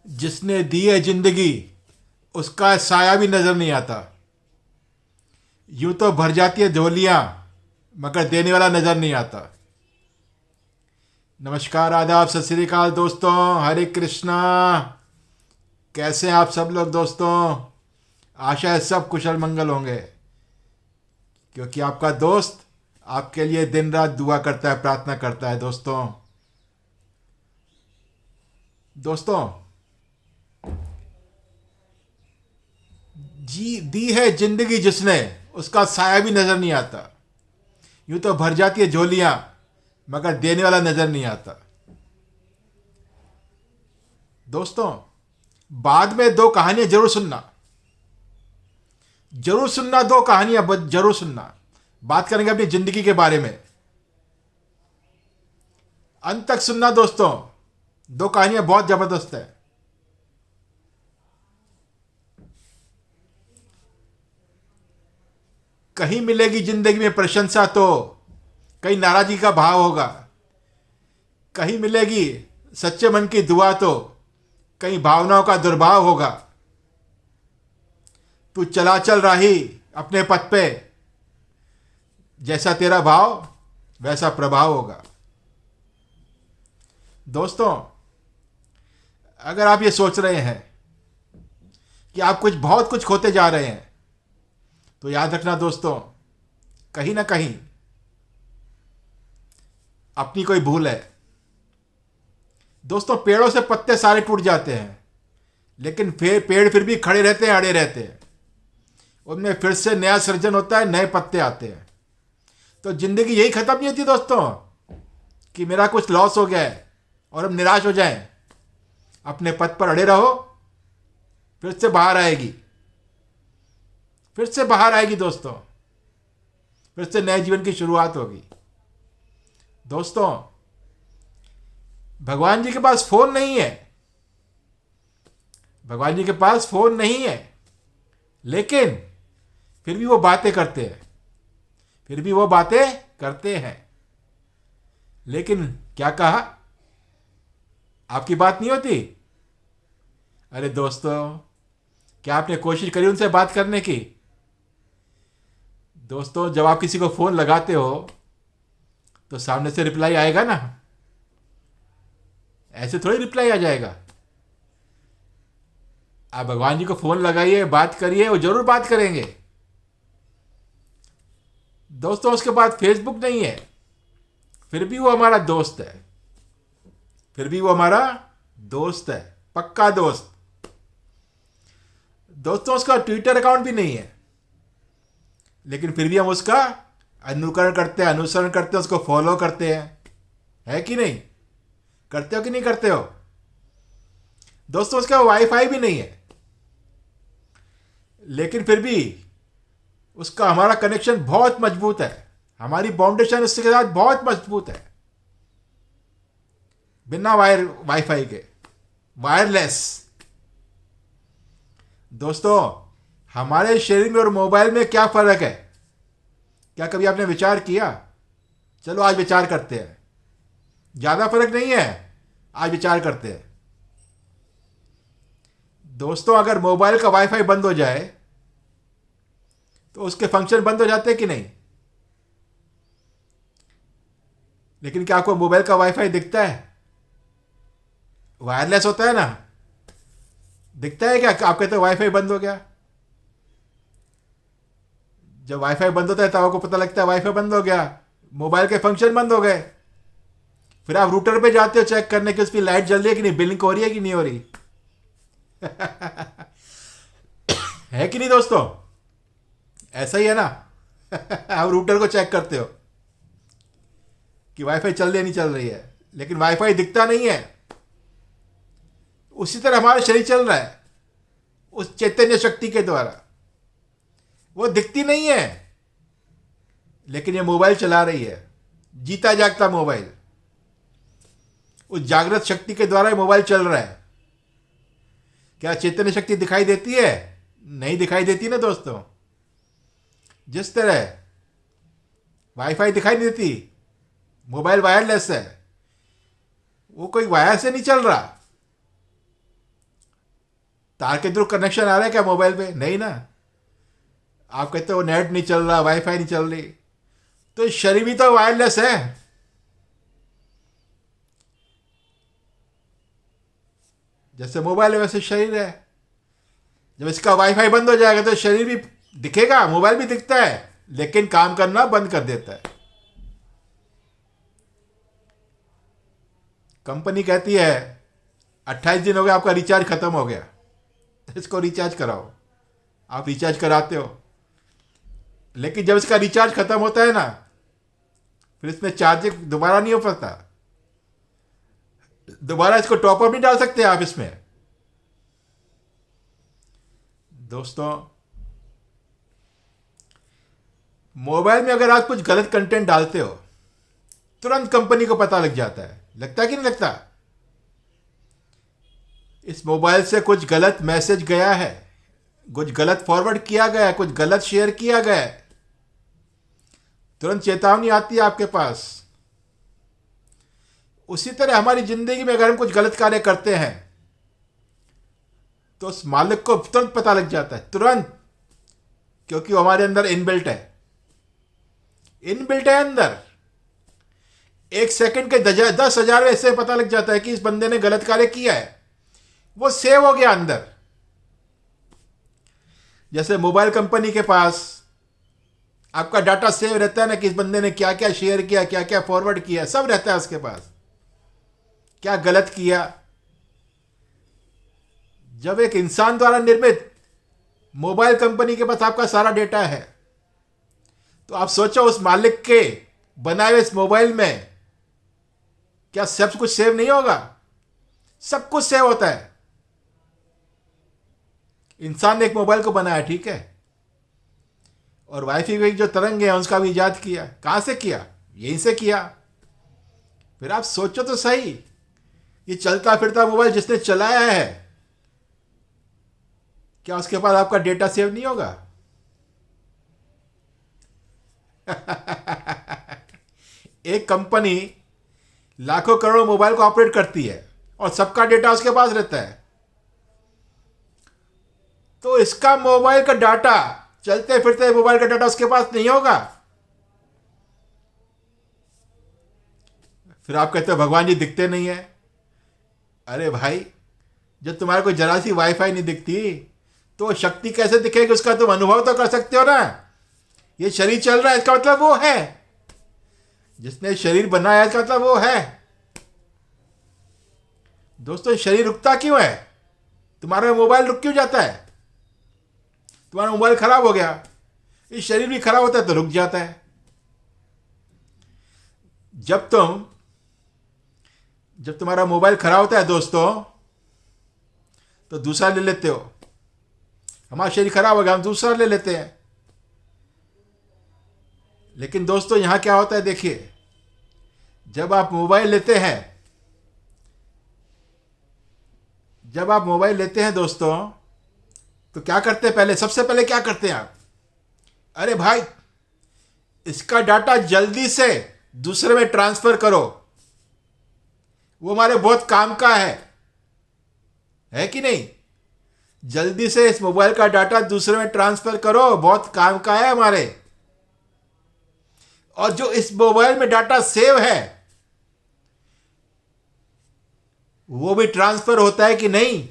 जिसने दी है जिंदगी उसका साया भी नजर नहीं आता। यूं तो भर जाती है झोलियां मगर देने वाला नजर नहीं आता। नमस्कार, आदाब, सत श्री अकाल दोस्तों, हरे कृष्णा। कैसे हैं आप सब लोग दोस्तों? आशा है सब कुशल मंगल होंगे, क्योंकि आपका दोस्त आपके लिए दिन रात दुआ करता है, प्रार्थना करता है। दोस्तों जी दी है जिंदगी जिसने उसका साया भी नजर नहीं आता। यूं तो भर जाती है झोलियां मगर देने वाला नजर नहीं आता। दोस्तों, बाद में दो कहानियां जरूर सुनना, जरूर सुनना, दो कहानियां जरूर सुनना। बात करेंगे अपनी जिंदगी के बारे में। अंत तक सुनना दोस्तों, दो कहानियां बहुत जबरदस्त है। कहीं मिलेगी जिंदगी में प्रशंसा तो कहीं नाराजगी का भाव होगा। कहीं मिलेगी सच्चे मन की दुआ तो कहीं भावनाओं का दुर्भाव होगा। तू चला चल राही अपने पथ पे, जैसा तेरा भाव वैसा प्रभाव होगा। दोस्तों, अगर आप ये सोच रहे हैं कि आप बहुत कुछ खोते जा रहे हैं, तो याद रखना दोस्तों, कहीं ना कहीं अपनी कोई भूल है। दोस्तों, पेड़ों से पत्ते सारे टूट जाते हैं, लेकिन पेड़ फिर भी खड़े रहते हैं, अड़े रहते हैं। उनमें फिर से नया सृजन होता है, नए पत्ते आते हैं। तो जिंदगी यही खत्म नहीं होती दोस्तों कि मेरा कुछ लॉस हो गया है और हम निराश हो जाएं। अपने पथ पर अड़े रहो, फिर से बाहर आएगी, फिर से बाहर आएगी दोस्तों। फिर से नए जीवन की शुरुआत होगी। दोस्तों, भगवान जी के पास फोन नहीं है, भगवान जी के पास फोन नहीं है, लेकिन फिर भी वो बातें करते हैं, फिर भी वो बातें करते हैं। लेकिन क्या कहा? आपकी बात नहीं होती? अरे दोस्तों, क्या आपने कोशिश करी उनसे बात करने की? दोस्तों, जब आप किसी को फोन लगाते हो तो सामने से रिप्लाई आएगा ना, ऐसे थोड़ी रिप्लाई आ जाएगा। आप भगवान जी को फोन लगाइए, बात करिए, वो जरूर बात करेंगे। दोस्तों, उसके बाद फेसबुक नहीं है, फिर भी वो हमारा दोस्त है, फिर भी वो हमारा दोस्त है, पक्का दोस्त। दोस्तों, उसका ट्विटर अकाउंट भी नहीं है, लेकिन फिर भी हम उसका अनुकरण करते हैं, अनुसरण करते हैं, उसको फॉलो करते हैं। है कि नहीं? करते हो कि नहीं करते हो? दोस्तों, उसका वाईफाई भी नहीं है, लेकिन फिर भी उसका हमारा कनेक्शन बहुत मजबूत है, हमारी बाउंडेशन उसके साथ बहुत मजबूत है। बिना वाईफाई के, वायरलेस। दोस्तों, हमारे शरीर में और मोबाइल में क्या फर्क है? क्या कभी आपने विचार किया? चलो आज विचार करते हैं। ज्यादा फर्क नहीं है, आज विचार करते हैं। दोस्तों, अगर मोबाइल का वाईफाई बंद हो जाए तो उसके फंक्शन बंद हो जाते हैं कि नहीं? लेकिन क्या आपको मोबाइल का वाईफाई दिखता है? वायरलेस होता है ना, दिखता है क्या? आप कहते हो वाईफाई बंद हो गया। जब वाईफाई बंद होता है तब आपको पता लगता है वाईफाई बंद हो गया, मोबाइल के फंक्शन बंद हो गए। फिर आप रूटर पे जाते हो चेक करने की उसकी लाइट जल रही है कि नहीं, बिलिंग हो रही है कि नहीं हो रही। है कि नहीं दोस्तों? ऐसा ही है ना। आप रूटर को चेक करते हो कि वाईफाई चल रही है नहीं चल रही है, लेकिन वाईफाई दिखता नहीं है। उसी तरह हमारा शरीर चल रहा है उस चैतन्य शक्ति के द्वारा। वो दिखती नहीं है, लेकिन ये मोबाइल चला रही है, जीता जागता मोबाइल। उस जागृत शक्ति के द्वारा ये मोबाइल चल रहा है। क्या चैतन्य शक्ति दिखाई देती है? नहीं दिखाई देती ना दोस्तों। जिस तरह वाईफाई दिखाई नहीं देती, मोबाइल वायरलेस है, वो कोई वायर से नहीं चल रहा, तार के थ्रू कनेक्शन आ रहा है क्या मोबाइल पे? नहीं ना। आप कहते हो नेट नहीं चल रहा, वाईफाई नहीं चल रही, तो शरीर भी तो वायरलेस है। जैसे मोबाइल है वैसे शरीर है। जब इसका वाईफाई बंद हो जाएगा तो शरीर भी दिखेगा, मोबाइल भी दिखता है, लेकिन काम करना बंद कर देता है। कंपनी कहती है 28 दिन हो गए आपका रिचार्ज खत्म हो गया, इसको रिचार्ज कराओ। आप रिचार्ज कराते हो, लेकिन जब इसका रिचार्ज खत्म होता है ना, फिर इसमें चार्जिंग दोबारा नहीं हो पाता, दोबारा इसको टॉपअप नहीं डाल सकते आप इसमें। दोस्तों, मोबाइल में अगर आप कुछ गलत कंटेंट डालते हो, तुरंत कंपनी को पता लग जाता है। लगता है कि नहीं लगता? इस मोबाइल से कुछ गलत मैसेज गया है, कुछ गलत फॉरवर्ड किया गया है, कुछ गलत शेयर किया गया है, तुरंत चेतावनी आती है आपके पास। उसी तरह हमारी जिंदगी में अगर हम कुछ गलत कार्य करते हैं तो उस मालिक को तुरंत पता लग जाता है, तुरंत, क्योंकि वो हमारे अंदर इनबिल्ट है। इनबिल्ट है अंदर। एक सेकंड के 10,000 ऐसे पता लग जाता है कि इस बंदे ने गलत कार्य किया है, वो सेव हो गया अंदर। जैसे मोबाइल कंपनी के पास आपका डाटा सेव रहता है ना, कि इस बंदे ने क्या क्या शेयर किया, क्या क्या फॉरवर्ड किया, सब रहता है उसके पास, क्या गलत किया। जब एक इंसान द्वारा निर्मित मोबाइल कंपनी के पास आपका सारा डेटा है, तो आप सोचो उस मालिक के बनाए हुए इस मोबाइल में क्या सब कुछ सेव नहीं होगा? सब कुछ सेव होता है। इंसान ने एक मोबाइल को बनाया, ठीक है, और वाईफाई की जो तरंग है उसका भी इजाद किया। कहां से किया? यहीं से किया। फिर आप सोचो तो सही, ये चलता फिरता मोबाइल जिसने चलाया है, क्या उसके पास आपका डेटा सेव नहीं होगा? एक कंपनी लाखों करोड़ों मोबाइल को ऑपरेट करती है और सबका डेटा उसके पास रहता है, तो इसका मोबाइल का डाटा, चलते फिरते मोबाइल का डाटा उसके पास नहीं होगा। फिर आप कहते हो भगवान जी दिखते नहीं है। अरे भाई, जब तुम्हारे को जरा सी वाईफाई नहीं दिखती तो शक्ति कैसे दिखेगी? उसका तुम अनुभव तो कर सकते हो ना। ये शरीर चल रहा है, इसका मतलब वो है, जिसने शरीर बनाया इसका मतलब वो है। दोस्तों, शरीर रुकता क्यों है? तुम्हारा मोबाइल रुक क्यों जाता है? तुम्हारा मोबाइल खराब हो गया, इस शरीर भी खराब होता है तो रुक जाता है। जब तुम्हारा मोबाइल खराब होता है दोस्तों, तो दूसरा ले लेते हो। हमारा शरीर खराब हो गया, हम दूसरा ले लेते हैं। लेकिन दोस्तों, यहां क्या होता है देखिए, जब आप मोबाइल लेते हैं दोस्तों, तो क्या करते हैं? पहले, सबसे पहले क्या करते हैं आप? अरे भाई, इसका डाटा जल्दी से दूसरे में ट्रांसफर करो, वो हमारे बहुत काम का है कि नहीं? जल्दी से इस मोबाइल का डाटा दूसरे में ट्रांसफर करो, बहुत काम का है हमारे। और जो इस मोबाइल में डाटा सेव है वो भी ट्रांसफर होता है कि नहीं?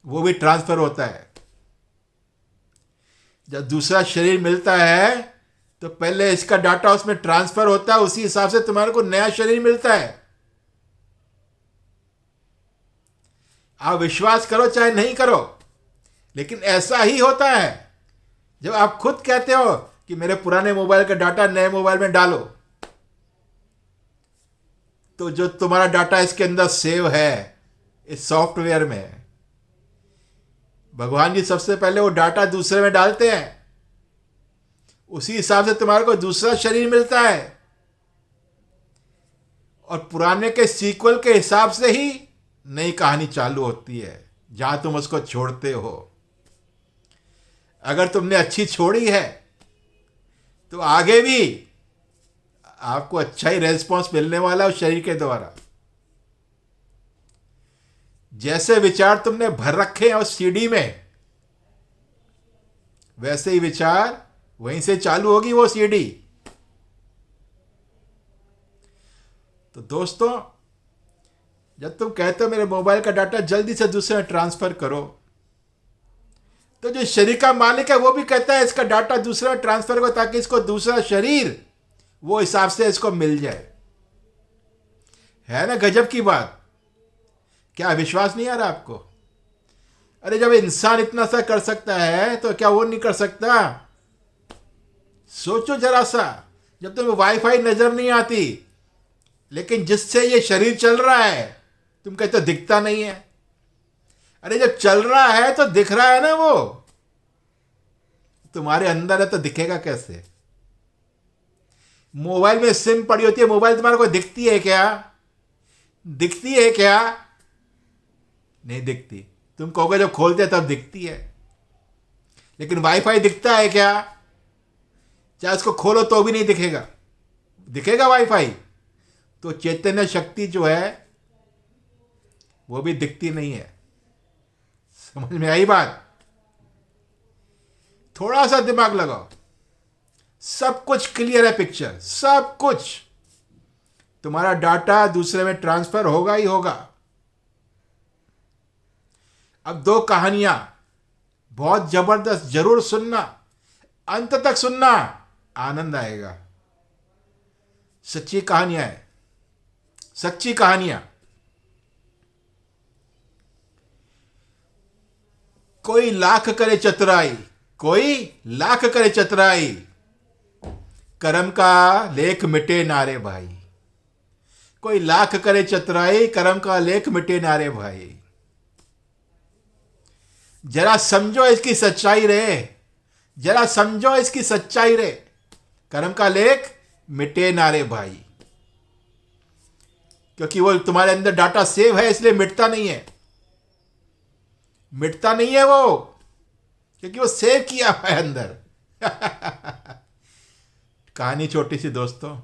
वो भी ट्रांसफर होता है। जब दूसरा शरीर मिलता है तो पहले इसका डाटा उसमें ट्रांसफर होता है, उसी हिसाब से तुम्हारे को नया शरीर मिलता है। आप विश्वास करो चाहे नहीं करो, लेकिन ऐसा ही होता है। जब आप खुद कहते हो कि मेरे पुराने मोबाइल का डाटा नए मोबाइल में डालो, तो जो तुम्हारा डाटा इसके अंदर सेव है इस सॉफ्टवेयर में, भगवान जी सबसे पहले वो डाटा दूसरे में डालते हैं, उसी हिसाब से तुम्हारे को दूसरा शरीर मिलता है। और पुराने के सीक्वल के हिसाब से ही नई कहानी चालू होती है, जहां तुम उसको छोड़ते हो। अगर तुमने अच्छी छोड़ी है तो आगे भी आपको अच्छा ही रेस्पॉन्स मिलने वाला है उस शरीर के द्वारा। जैसे विचार तुमने भर रखे हैं उस सीडी में, वैसे ही विचार वहीं से चालू होगी वो सीडी। तो दोस्तों, जब तुम कहते हो मेरे मोबाइल का डाटा जल्दी से दूसरे में ट्रांसफर करो, तो जो शरीर का मालिक है वो भी कहता है इसका डाटा दूसरे में ट्रांसफर करो, ताकि इसको दूसरा शरीर वो हिसाब से इसको मिल जाए। है ना गजब की बात? क्या विश्वास नहीं आ रहा आपको? अरे जब इंसान इतना सा कर सकता है तो क्या वो नहीं कर सकता? सोचो जरा सा, जब तुम्हें वाईफाई नजर नहीं आती, लेकिन जिससे ये शरीर चल रहा है, तुम कहते हो दिखता नहीं है। अरे जब चल रहा है तो दिख रहा है ना, वो तुम्हारे अंदर है तो दिखेगा कैसे? मोबाइल में सिम पड़ी होती है, मोबाइल तुम्हारे को दिखती है क्या? दिखती है क्या? नहीं दिखती। तुम कहोगे जब खोलते तब दिखती है, लेकिन वाईफाई दिखता है क्या? चाहे उसको खोलो तो भी नहीं दिखेगा। दिखेगा वाईफाई? तो चैतन्य शक्ति जो है वो भी दिखती नहीं है। समझ में आई बात? थोड़ा सा दिमाग लगाओ, सब कुछ क्लियर है पिक्चर, सब कुछ। तुम्हारा डाटा दूसरे में ट्रांसफर होगा ही होगा। अब दो कहानियां बहुत जबरदस्त, जरूर सुनना, अंत तक सुनना, आनंद आएगा। सच्ची कहानियां है, सच्ची कहानियां। कोई लाख करे चतुराई, कोई लाख करे चतुराई, कर्म का लेख मिटे नारे भाई। कोई लाख करे चतुराई, कर्म का लेख मिटे नारे भाई। जरा समझो इसकी सच्चाई रे, जरा समझो इसकी सच्चाई रे। कर्म का लेख मिटे नारे भाई, क्योंकि वो तुम्हारे अंदर डाटा सेव है, इसलिए मिटता नहीं है। मिटता नहीं है वो, क्योंकि वो सेव किया हुआ है अंदर। कहानी छोटी सी दोस्तों,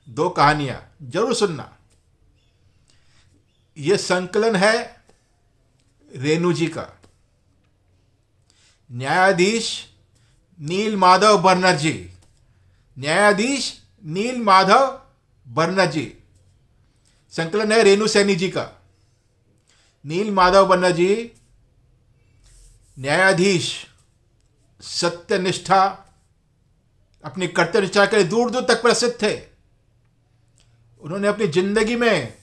दो कहानियां जरूर सुनना। ये संकलन है रेणु जी का। न्यायाधीश नील माधव बनर्जी, न्यायाधीश नील माधव बनर्जी। संकलन है रेणु सैनी जी का। नील माधव बनर्जी न्यायाधीश, सत्यनिष्ठा, अपनी कर्तव्यनिष्ठा के लिए दूर दूर तक प्रसिद्ध थे। उन्होंने अपनी जिंदगी में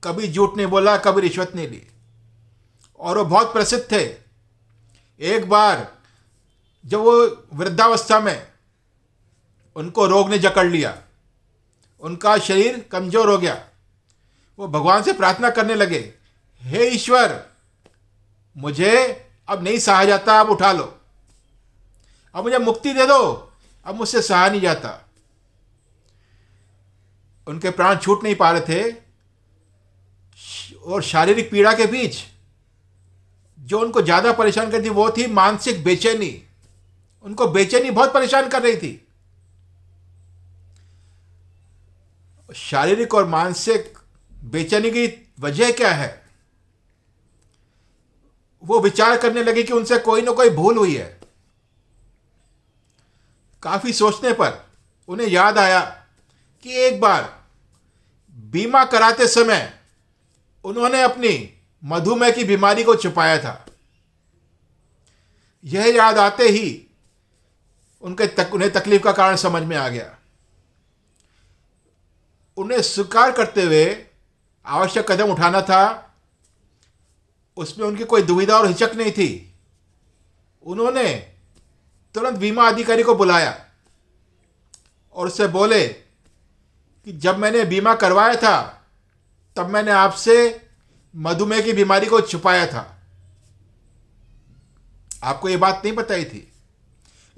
कभी झूठ नहीं बोला, कभी रिश्वत नहीं ली, और वो बहुत प्रसिद्ध थे। एक बार जब वो वृद्धावस्था में उनको रोग ने जकड़ लिया, उनका शरीर कमजोर हो गया, वो भगवान से प्रार्थना करने लगे, हे ईश्वर, मुझे अब नहीं सहा जाता, अब उठा लो, अब मुझे मुक्ति दे दो, अब मुझसे सहा नहीं जाता। उनके प्राण छूट नहीं पा रहे थे, और शारीरिक पीड़ा के बीच जो उनको ज्यादा परेशान करती वो थी मानसिक बेचैनी। उनको बेचैनी बहुत परेशान कर रही थी। शारीरिक और मानसिक बेचैनी की वजह क्या है? वो विचार करने लगे कि उनसे कोई ना कोई भूल हुई है। काफी सोचने पर उन्हें याद आया कि एक बार बीमा कराते समय उन्होंने अपनी मधुमेह की बीमारी को छुपाया था। यह याद आते ही उन्हें तकलीफ का कारण समझ में आ गया। उन्हें स्वीकार करते हुए आवश्यक कदम उठाना था, उसमें उनकी कोई दुविधा और हिचक नहीं थी। उन्होंने तुरंत बीमा अधिकारी को बुलाया और उससे बोले कि जब मैंने बीमा करवाया था तब मैंने आपसे मधुमेह की बीमारी को छुपाया था, आपको ये बात नहीं बताई थी,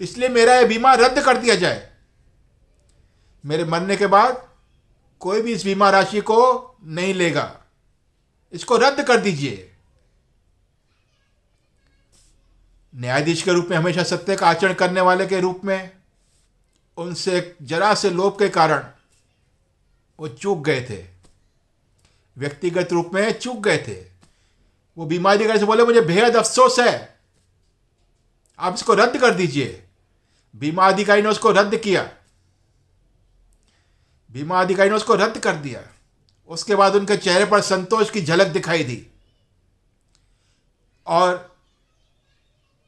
इसलिए मेरा ये बीमा रद्द कर दिया जाए। मेरे मरने के बाद कोई भी इस बीमा राशि को नहीं लेगा, इसको रद्द कर दीजिए। न्यायाधीश के रूप में, हमेशा सत्य का आचरण करने वाले के रूप में, उनसे जरा से लोभ के कारण वो चूक गए थे, व्यक्तिगत रूप में चूक गए थे। वो बीमा अधिकारी से बोले मुझे बेहद अफसोस है, आप इसको रद्द कर दीजिए। बीमा अधिकारी ने उसको रद्द किया, बीमा अधिकारी ने उसको रद्द कर दिया। उसके बाद उनके चेहरे पर संतोष की झलक दिखाई दी और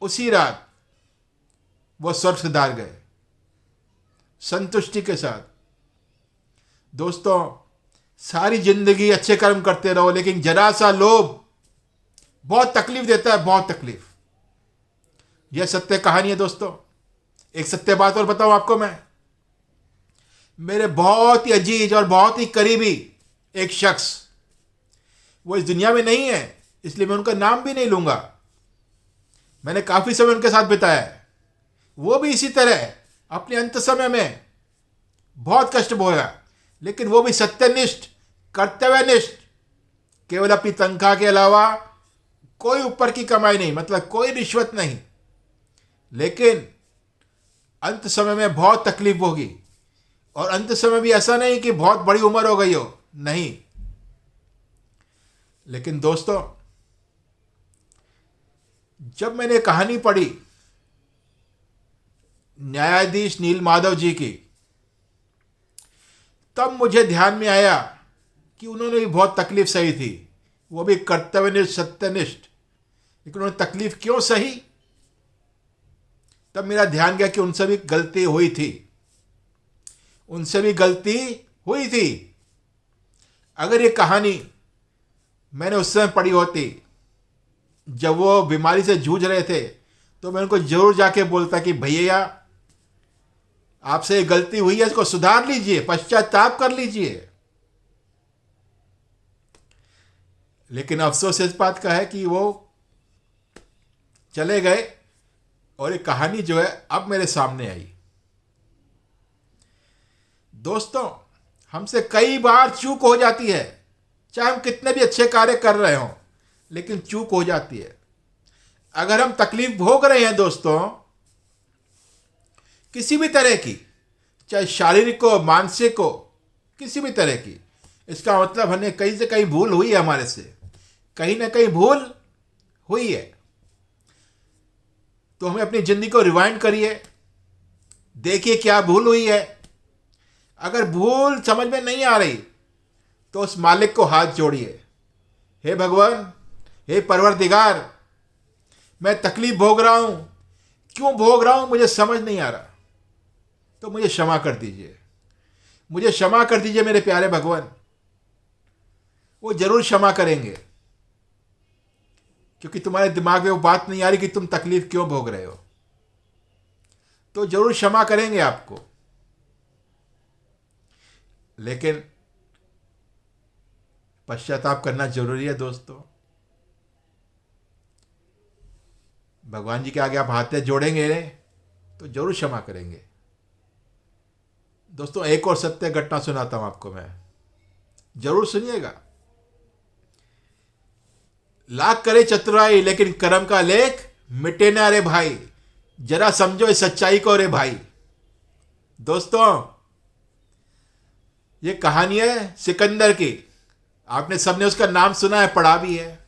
उसी रात वो स्वर्ग सिधार गए संतुष्टि के साथ। दोस्तों, सारी जिंदगी अच्छे कर्म करते रहो, लेकिन जरा सा लोभ बहुत तकलीफ देता है, बहुत तकलीफ। यह सत्य कहानी है दोस्तों। एक सत्य बात और बताऊं आपको मैं, मेरे बहुत ही अजीज और बहुत ही करीबी एक शख्स, वो इस दुनिया में नहीं है, इसलिए मैं उनका नाम भी नहीं लूंगा। मैंने काफी समय उनके साथ बिताया है। वो भी इसी तरह अपने अंत समय में बहुत कष्ट भोगा, लेकिन वो भी सत्यनिष्ठ, कर्तव्यनिष्ठ, केवल अपनी तनख्वाह के अलावा कोई ऊपर की कमाई नहीं, मतलब कोई रिश्वत नहीं। लेकिन अंत समय में बहुत तकलीफ होगी, और अंत समय भी ऐसा नहीं कि बहुत बड़ी उम्र हो गई हो, नहीं। लेकिन दोस्तों, जब मैंने कहानी पढ़ी न्यायाधीश नील माधव जी की, तब मुझे ध्यान में आया कि उन्होंने भी बहुत तकलीफ सही थी। वो भी कर्तव्यनिष्ठ, सत्यनिष्ठ, लेकिन उन्होंने तकलीफ क्यों सही? तब मेरा ध्यान गया कि उनसे भी गलती हुई थी, उनसे भी गलती हुई थी। अगर ये कहानी मैंने उस समय पढ़ी होती जब वो बीमारी से जूझ रहे थे, तो मैं उनको जरूर जाके बोलता कि भैया, आपसे ये गलती हुई है, इसको सुधार लीजिए, पश्चाताप कर लीजिए। लेकिन अफसोस इस बात का है कि वो चले गए और ये कहानी जो है अब मेरे सामने आई। दोस्तों, हमसे कई बार चूक हो जाती है, चाहे हम कितने भी अच्छे कार्य कर रहे हों, लेकिन चूक हो जाती है। अगर हम तकलीफ भोग रहे हैं दोस्तों, किसी भी तरह की, चाहे शारीरिक हो, मानसिक हो, किसी भी तरह की, इसका मतलब हमें कहीं से कहीं भूल हुई है, हमारे से कहीं ना कहीं भूल हुई है। तो हमें अपनी जिंदगी को रिवाइंड करिए, देखिए क्या भूल हुई है। अगर भूल समझ में नहीं आ रही तो उस मालिक को हाथ जोड़िए, हे भगवान, हे परवरदिगार, मैं तकलीफ भोग रहा हूं, क्यों भोग रहा हूं मुझे समझ नहीं आ रहा, तो मुझे क्षमा कर दीजिए, मुझे क्षमा कर दीजिए मेरे प्यारे भगवान। वो जरूर क्षमा करेंगे, क्योंकि तुम्हारे दिमाग में वो बात नहीं आ रही कि तुम तकलीफ क्यों भोग रहे हो, तो जरूर क्षमा करेंगे आपको। लेकिन पश्चाताप करना जरूरी है दोस्तों। भगवान जी के आगे आप हाथ जोड़ेंगे तो जरूर क्षमा करेंगे। दोस्तों, एक और सत्य घटना सुनाता हूं आपको मैं, जरूर सुनिएगा। लाख करे चतुराई, लेकिन कर्म का लेख मिटे ना रे भाई। जरा समझो इस सच्चाई को रे भाई। दोस्तों, ये कहानी है सिकंदर की। आपने सबने उसका नाम सुना है, पढ़ा भी है।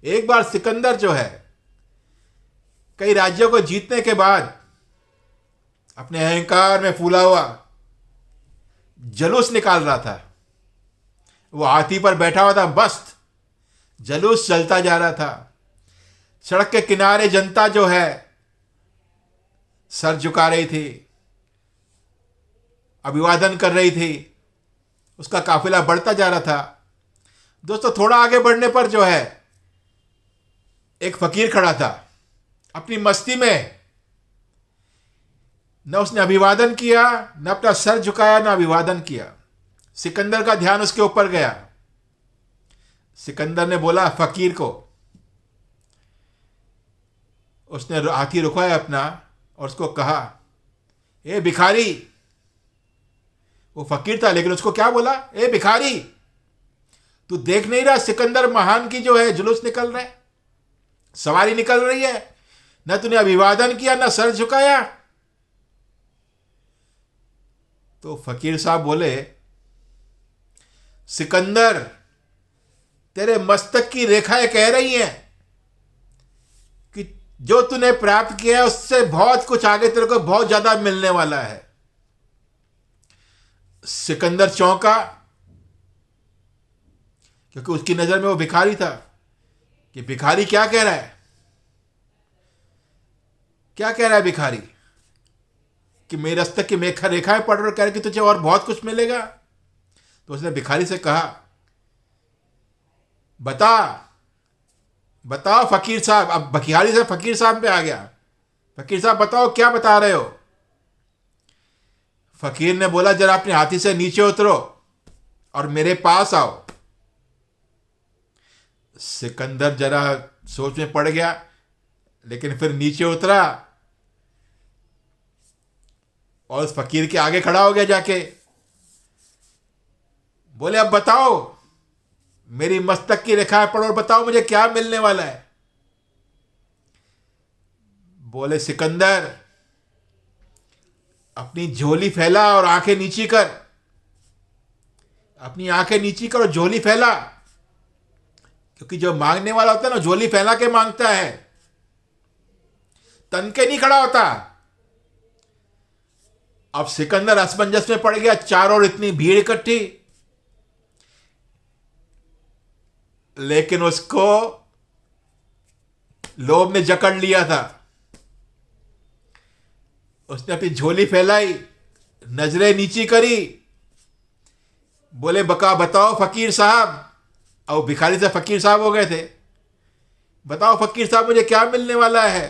एक बार सिकंदर जो है, कई राज्यों को जीतने के बाद अपने अहंकार में फूला हुआ जलूस निकाल रहा था। वो हाथी पर बैठा हुआ था, मस्त जलूस चलता जा रहा था। सड़क के किनारे जनता जो है सर झुका रही थी, अभिवादन कर रही थी। उसका काफिला बढ़ता जा रहा था। दोस्तों, थोड़ा आगे बढ़ने पर जो है एक फकीर खड़ा था। अपनी मस्ती में न उसने अभिवादन किया, न अपना सर झुकाया, न अभिवादन किया। सिकंदर का ध्यान उसके ऊपर गया। सिकंदर ने बोला फकीर को, उसने हाथी रुकवाया अपना और उसको कहा, ए भिखारी। वो फकीर था, लेकिन उसको क्या बोला, ए भिखारी, तू देख नहीं रहा सिकंदर महान की जो है जुलूस निकल रहा है, सवारी निकल रही है, न तूने अभिवादन किया, न सर झुकाया। तो फकीर साहब बोले, सिकंदर, तेरे मस्तक की रेखाएं कह रही हैं कि जो तूने प्राप्त किया है उससे बहुत कुछ आगे तेरे को बहुत ज्यादा मिलने वाला है। सिकंदर चौंका, क्योंकि उसकी नजर में वो भिखारी था कि भिखारी क्या कह रहा है, क्या कह रहा है भिखारी कि मेरे मस्तक की रेखाएं पढ़ रहे, कह रहे कि तुझे और बहुत कुछ मिलेगा। तो उसने भिखारी से कहा, बताओ फकीर साहब। अब भिखारी से फकीर साहब पे आ गया। फकीर साहब बताओ क्या बता रहे हो। फकीर ने बोला, जरा अपने हाथी से नीचे उतरो और मेरे पास आओ। सिकंदर जरा सोच में पड़ गया, लेकिन फिर नीचे उतरा और उस फकीर के आगे खड़ा हो गया जाके। बोले, अब बताओ, मेरी मस्तक की रेखाएं पढ़ो और बताओ मुझे क्या मिलने वाला है। बोले, सिकंदर अपनी झोली फैला और आंखें नीची कर। अपनी आंखें नीची कर और झोली फैला, क्योंकि जो मांगने वाला होता है ना, झोली फैला के मांगता है, तन के नहीं खड़ा होता। अब सिकंदर असमंजस में पड़ गया, चारों ओर इतनी भीड़ इकट्ठी, लेकिन उसको लोभ ने जकड़ लिया था। उसने अपनी झोली फैलाई, नजरें नीची करी, बोले, बताओ फकीर साहब। और भिखारी से फकीर साहब हो गए थे। बताओ फकीर साहब, मुझे क्या मिलने वाला है।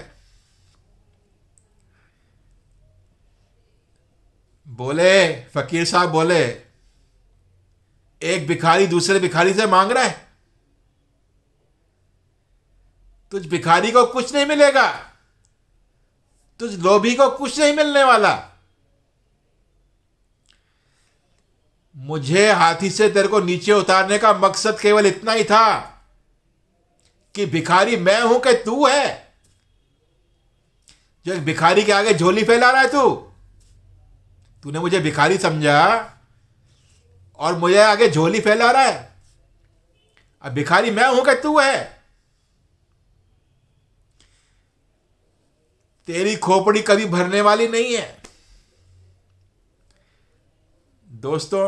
बोले, फकीर साहब बोले, एक भिखारी दूसरे भिखारी से मांग रहा है, तुझ भिखारी को कुछ नहीं मिलेगा, तुझ लोभी को कुछ नहीं मिलने वाला। मुझे हाथी से तेरे को नीचे उतारने का मकसद केवल इतना ही था कि भिखारी मैं हूं कि तू है जो एक भिखारी के आगे झोली फैला रहा है। तूने मुझे भिखारी समझा और मुझे आगे झोली फैला रहा है। अब भिखारी मैं हूं कि तू है। तेरी खोपड़ी कभी भरने वाली नहीं है। दोस्तों,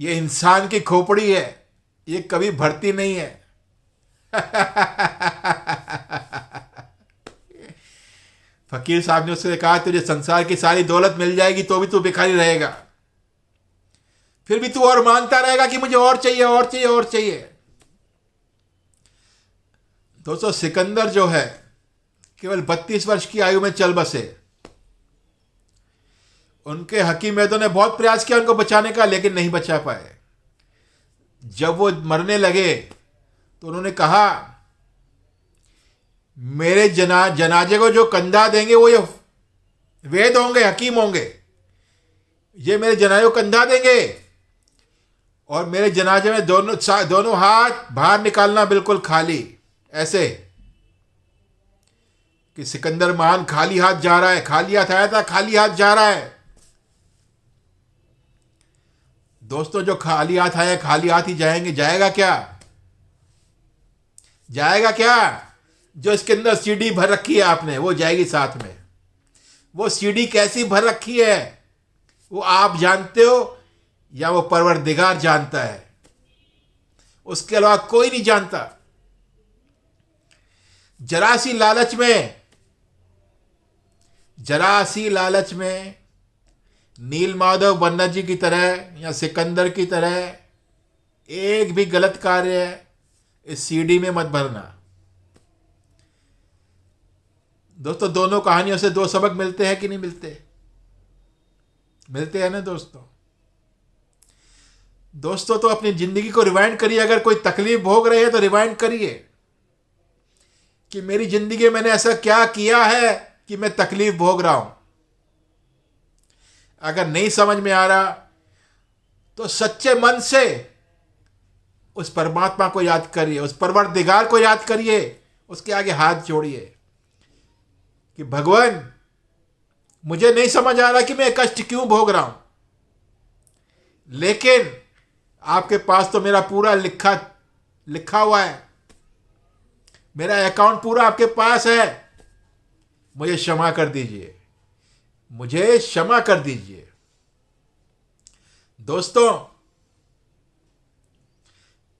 ये इंसान की खोपड़ी है, ये कभी भरती नहीं है। फकीर साहब ने उससे कहा, तुझे संसार की सारी दौलत मिल जाएगी तो भी तू भिखारी रहेगा, फिर भी तू और मांगता रहेगा कि मुझे और चाहिए और चाहिए और चाहिए। दोस्तों, सिकंदर जो है केवल 32 वर्ष की आयु में चल बसे। उनके हकीमों ने बहुत प्रयास किया उनको बचाने का, लेकिन नहीं बचा पाए। जब वो मरने लगे तो उन्होंने कहा, मेरे जनाजे को जो कंधा देंगे वो ये वेद होंगे, हकीम होंगे। ये मेरे जनाजे को कंधा देंगे और मेरे जनाजे में दोनों हाथ बाहर निकालना बिल्कुल खाली, ऐसे कि सिकंदर महान खाली हाथ जा रहा है, खाली हाथ आया था, खाली हाथ जा रहा है। दोस्तों, जो खाली हाथ आए खाली हाथ ही जाएंगे, जाएगा क्या? जाएगा क्या? जो इसके अंदर सीढ़ी भर रखी है आपने, वो जाएगी साथ में। वो सीढ़ी कैसी भर रखी है वो आप जानते हो या वो परवरदिगार जानता है? उसके अलावा कोई नहीं जानता। जरा सी लालच में नील माधव बन्ना जी की तरह या सिकंदर की तरह एक भी गलत कार्य इस सीढ़ी में मत भरना। दोस्तों, दोनों कहानियों से दो सबक मिलते हैं कि नहीं मिलते? मिलते हैं ना दोस्तों। तो अपनी जिंदगी को रिवाइंड करिए। अगर कोई तकलीफ भोग रहे हैं तो रिवाइंड करिए कि मेरी जिंदगी में मैंने ऐसा क्या किया है कि मैं तकलीफ भोग रहा हूं। अगर नहीं समझ में आ रहा तो सच्चे मन से उस परमात्मा को याद करिए, उस परवरदिगार को याद करिए, उसके आगे हाथ जोड़िए कि भगवान, मुझे नहीं समझ आ रहा कि मैं कष्ट क्यों भोग रहा हूं, लेकिन आपके पास तो मेरा पूरा लिखा लिखा हुआ है, मेरा अकाउंट पूरा आपके पास है। मुझे क्षमा कर दीजिए, मुझे क्षमा कर दीजिए। दोस्तों,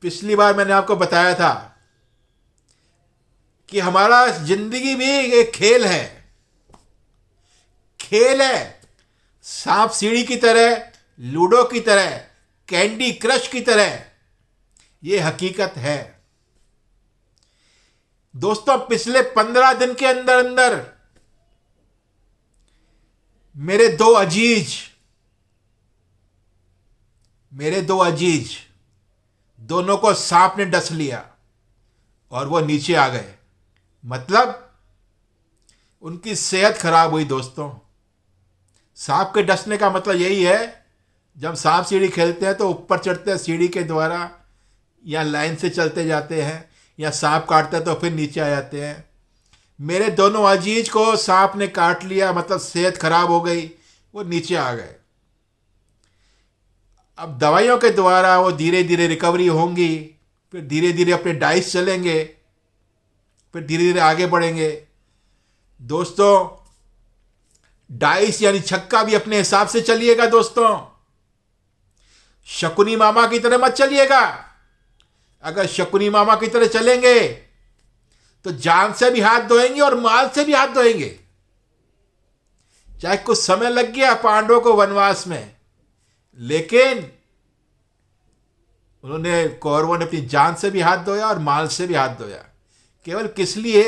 पिछली बार मैंने आपको बताया था कि हमारा जिंदगी भी एक खेल है, खेल है। सांप सीढ़ी की तरह, लूडो की तरह, कैंडी क्रश की तरह, ये हकीकत है। दोस्तों, पिछले 15 दिन के अंदर अंदर मेरे दो अजीज दोनों को सांप ने डस लिया और वो नीचे आ गए। मतलब उनकी सेहत खराब हुई। दोस्तों, सांप के डसने का मतलब यही है, जब सांप सीढ़ी खेलते हैं तो ऊपर चढ़ते हैं सीढ़ी के द्वारा, या लाइन से चलते जाते हैं, या सांप काटते हैं तो फिर नीचे आ जाते हैं। मेरे दोनों अजीज को सांप ने काट लिया, मतलब सेहत खराब हो गई, वो नीचे आ गए। अब दवाइयों के द्वारा वो धीरे धीरे रिकवरी होंगी, फिर धीरे धीरे अपने डाइस चलेंगे, फिर धीरे धीरे आगे बढ़ेंगे। दोस्तों, डाइस यानी छक्का भी अपने हिसाब से चलिएगा। दोस्तों, शकुनी मामा की तरह मत चलिएगा। अगर शकुनी मामा की तरह चलेंगे तो जान से भी हाथ धोएंगे और माल से भी हाथ धोएंगे। चाहे कुछ समय लग गया पांडवों को वनवास में, लेकिन कौरवों ने अपनी जान से भी हाथ धोया और माल से भी हाथ धोया। केवल किस लिए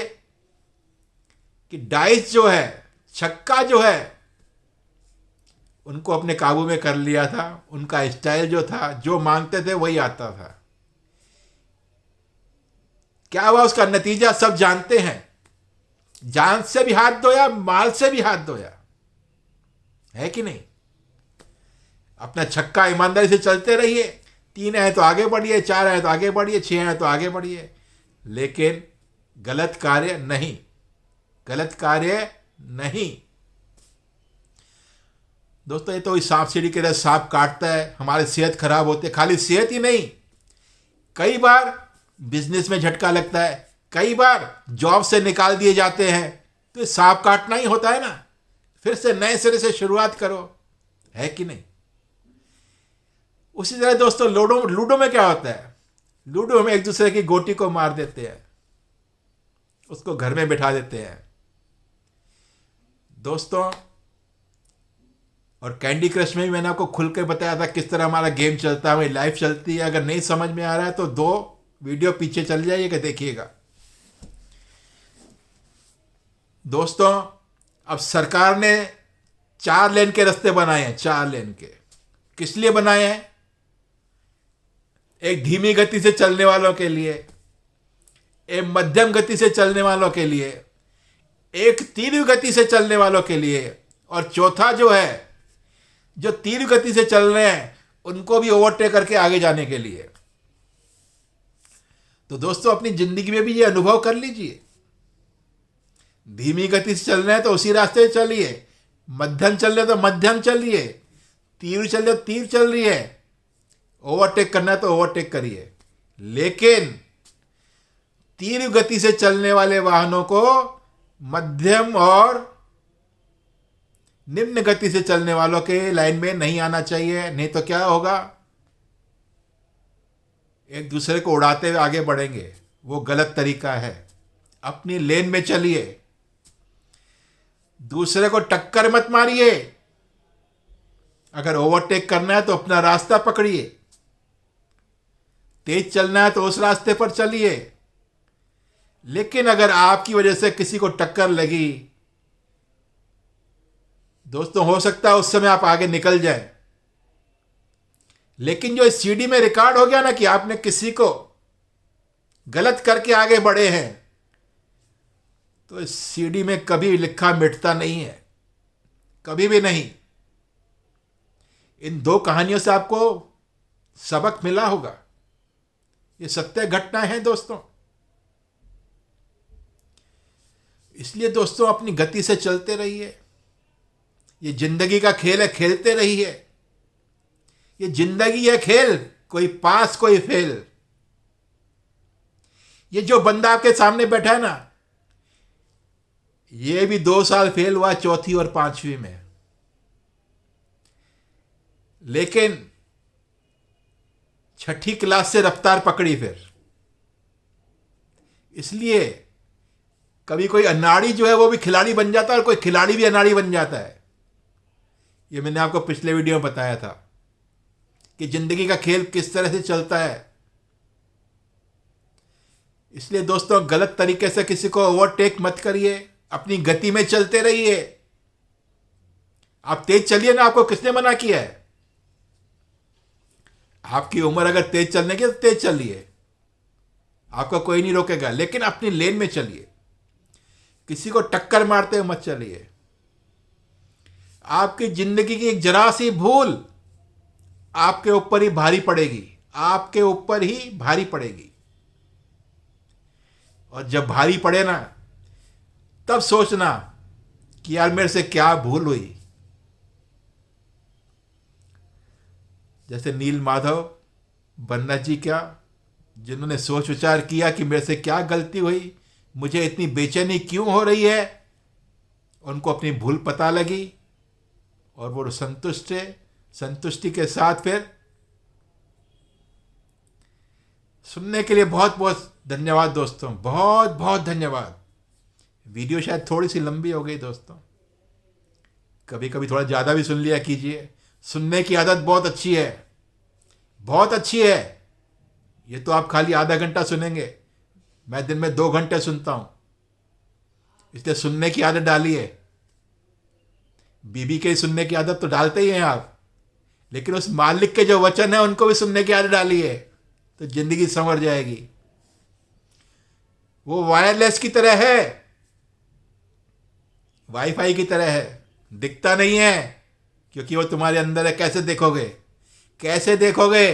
कि डाइस जो है, छक्का जो है, उनको अपने काबू में कर लिया था। उनका स्टाइल जो था, जो मांगते थे वही आता था। क्या हुआ उसका नतीजा सब जानते हैं। जान से भी हाथ धोया, माल से भी हाथ धोया, है कि नहीं। अपना छक्का ईमानदारी से चलते रहिए। 3 है तो आगे बढ़िए, 4 है तो आगे बढ़िए, 6 है तो आगे बढ़िए, लेकिन गलत कार्य नहीं, गलत कार्य नहीं। दोस्तों, ये तो इस सांप सीढ़ी की तरह सांप काटता है, हमारी सेहत खराब होती है। खाली सेहत ही नहीं, कई बार बिजनेस में झटका लगता है, कई बार जॉब से निकाल दिए जाते हैं। तो सांप काटना ही होता है ना। फिर से नए सिरे से शुरुआत करो, है कि नहीं। उसी तरह दोस्तों, लूडो में क्या होता है, लूडो में एक दूसरे की गोटी को मार देते हैं, उसको घर में बिठा देते हैं। दोस्तों, और कैंडी क्रश में भी मैंने आपको खुल के बताया था किस तरह हमारा गेम चलता है, हमारी लाइफ चलती है। अगर नहीं समझ में आ रहा है तो 2 वीडियो पीछे चल जाइएगा, देखिएगा। दोस्तों, अब सरकार ने 4 लेन के रास्ते बनाए हैं, 4 लेन के। किस लिए बनाए हैं? एक धीमी गति से चलने वालों के लिए, एक मध्यम गति से चलने वालों के लिए, एक तीव्र गति से चलने वालों के लिए, और चौथा जो है, जो तीव्र गति से चल रहे हैं उनको भी ओवरटेक करके आगे जाने के लिए। तो दोस्तों, अपनी जिंदगी में भी ये अनुभव कर लीजिए। धीमी गति से चल रहे हैं तो उसी रास्ते से चलिए, मध्यम चल रहे तो मध्यम चलिए, तीव्र चल रहे तो तीव्र चल रही है, ओवरटेक करना है तो ओवरटेक करिए। लेकिन तीव्र गति से चलने वाले वाहनों को मध्यम और निम्न गति से चलने वालों के लाइन में नहीं आना चाहिए। नहीं तो क्या होगा, एक दूसरे को उड़ाते हुए आगे बढ़ेंगे। वो गलत तरीका है। अपनी लेन में चलिए, दूसरे को टक्कर मत मारिए। अगर ओवरटेक करना है तो अपना रास्ता पकड़िए, तेज चलना है तो उस रास्ते पर चलिए। लेकिन अगर आपकी वजह से किसी को टक्कर लगी, दोस्तों, हो सकता है उस समय आप आगे निकल जाए, लेकिन जो इस सीडी में रिकॉर्ड हो गया ना कि आपने किसी को गलत करके आगे बढ़े हैं, तो इस सीडी में कभी लिखा मिटता नहीं है, कभी भी नहीं। इन 2 कहानियों से आपको सबक मिला होगा। ये सत्य घटनाएं हैं दोस्तों। इसलिए दोस्तों, अपनी गति से चलते रहिए। ये जिंदगी का खेल है, खेलते रहिए। ये जिंदगी है खेल, कोई पास कोई फेल। ये जो बंदा आपके सामने बैठा है ना, ये भी 2 साल फेल हुआ, चौथी और पांचवी में, लेकिन छठी क्लास से रफ्तार पकड़ी फिर। इसलिए कभी कोई अनाड़ी जो है वो भी खिलाड़ी बन जाता है और कोई खिलाड़ी भी अनाड़ी बन जाता है। ये मैंने आपको पिछले वीडियो में बताया था कि जिंदगी का खेल किस तरह से चलता है। इसलिए दोस्तों, गलत तरीके से किसी को ओवरटेक मत करिए, अपनी गति में चलते रहिए। आप तेज चलिए ना, आपको किसने मना किया है? आपकी उम्र अगर तेज चलने की तो तेज चलिए, आपको कोई नहीं रोकेगा, लेकिन अपनी लेन में चलिए, किसी को टक्कर मारते हुए मत चलिए। आपकी जिंदगी की एक जरा सी भूल आपके ऊपर ही भारी पड़ेगी, आपके ऊपर ही भारी पड़ेगी। और जब भारी पड़े ना, तब सोचना कि यार मेरे से क्या भूल हुई। जैसे नील माधव बन्ना जी, क्या जिन्होंने सोच विचार किया कि मेरे से क्या गलती हुई, मुझे इतनी बेचैनी क्यों हो रही है, उनको अपनी भूल पता लगी और वो संतुष्ट है। संतुष्टि के साथ फिर सुनने के लिए बहुत बहुत धन्यवाद दोस्तों, बहुत बहुत धन्यवाद। वीडियो शायद थोड़ी सी लंबी हो गई दोस्तों, कभी कभी थोड़ा ज़्यादा भी सुन लिया कीजिए। सुनने की आदत बहुत अच्छी है, बहुत अच्छी है। ये तो आप खाली आधा घंटा सुनेंगे, मैं दिन में 2 घंटे सुनता हूँ। इसलिए सुनने की आदत डालिए। बीबी के सुनने की आदत तो डालते ही हैं आप, लेकिन उस मालिक के जो वचन है उनको भी सुनने की आदत डालिए, तो जिंदगी संवर जाएगी। वो वायरलेस की तरह है, वाईफाई की तरह है, दिखता नहीं है क्योंकि वो तुम्हारे अंदर है। कैसे देखोगे, कैसे देखोगे?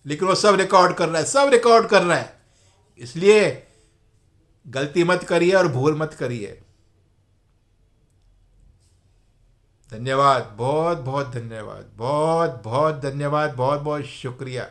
लेकिन वो सब रिकॉर्ड कर रहा है, सब रिकॉर्ड कर रहा है। इसलिए गलती मत करिए और भूल मत करिए। धन्यवाद, बहुत बहुत धन्यवाद, बहुत बहुत धन्यवाद, बहुत बहुत शुक्रिया।